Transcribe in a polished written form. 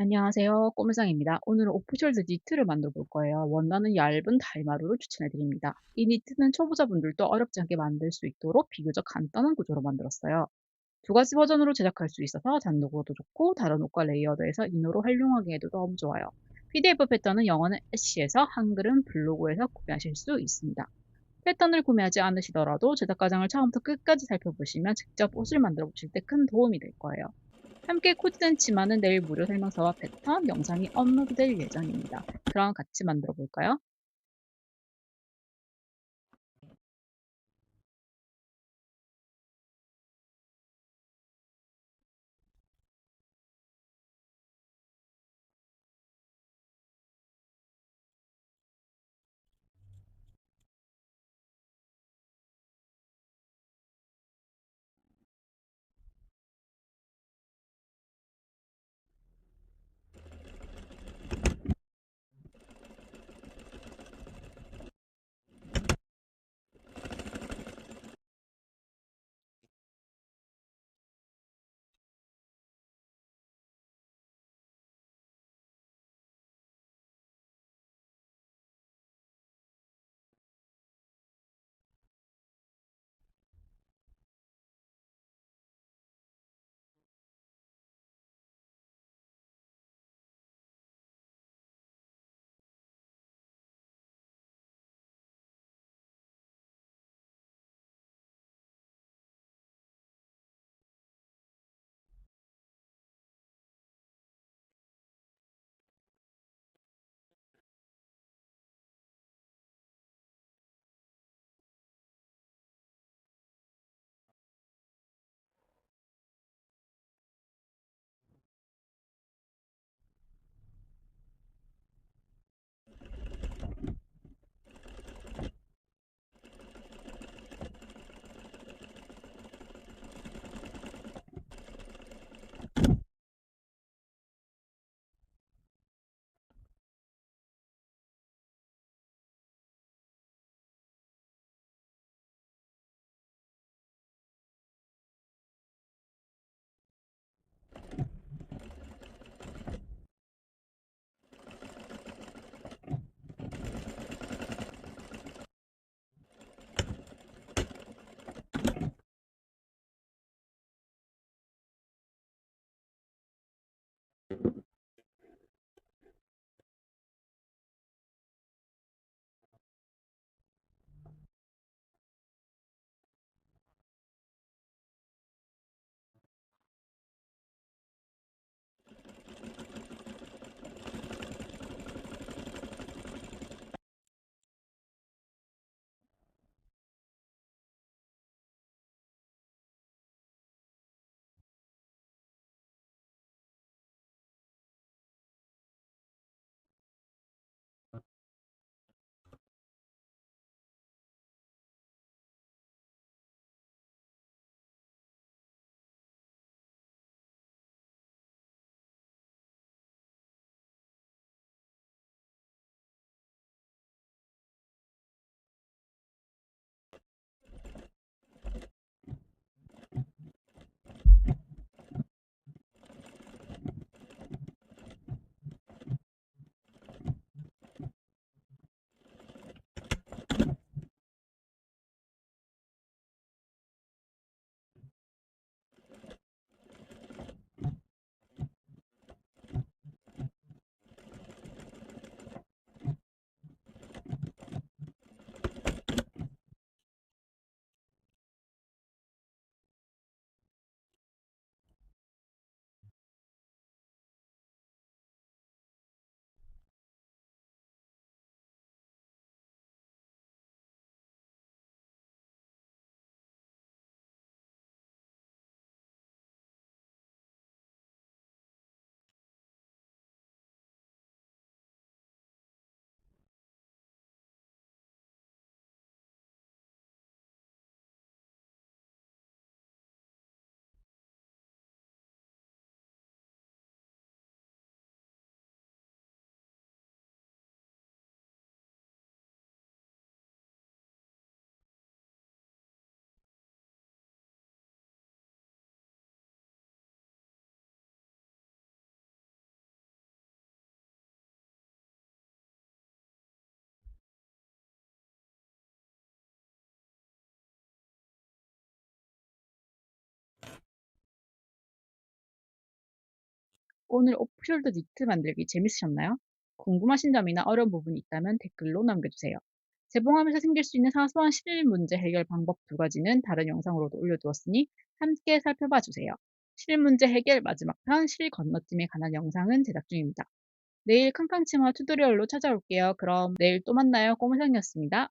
안녕하세요. 꼬매상입니다. 오늘은 오프숄더 니트를 만들어 볼 거예요. 원단은 얇은 달마루를 추천해 드립니다. 이 니트는 초보자분들도 어렵지 않게 만들 수 있도록 비교적 간단한 구조로 만들었어요. 두 가지 버전으로 제작할 수 있어서 단독으로도 좋고 다른 옷과 레이어드해서 이너로 활용하기에도 너무 좋아요. PDF 패턴은 영어는 애쉬에서 한글은 블로그에서 구매하실 수 있습니다. 패턴을 구매하지 않으시더라도 제작 과정을 처음부터 끝까지 살펴보시면 직접 옷을 만들어 보실 때 큰 도움이 될 거예요. 함께 코디된 치마는 내일 무료 설명서와 패턴 영상이 업로드될 예정입니다. 그럼 같이 만들어 볼까요? 오늘 오프숄더 니트 만들기 재밌으셨나요? 궁금하신 점이나 어려운 부분이 있다면 댓글로 남겨주세요. 재봉하면서 생길 수 있는 사소한 실 문제 해결 방법 두 가지는 다른 영상으로도 올려두었으니 함께 살펴봐 주세요. 실 문제 해결 마지막 편 실 건너짐에 관한 영상은 제작 중입니다. 내일 캉캉치마 튜토리얼로 찾아올게요. 그럼 내일 또 만나요. 꼬무상이었습니다.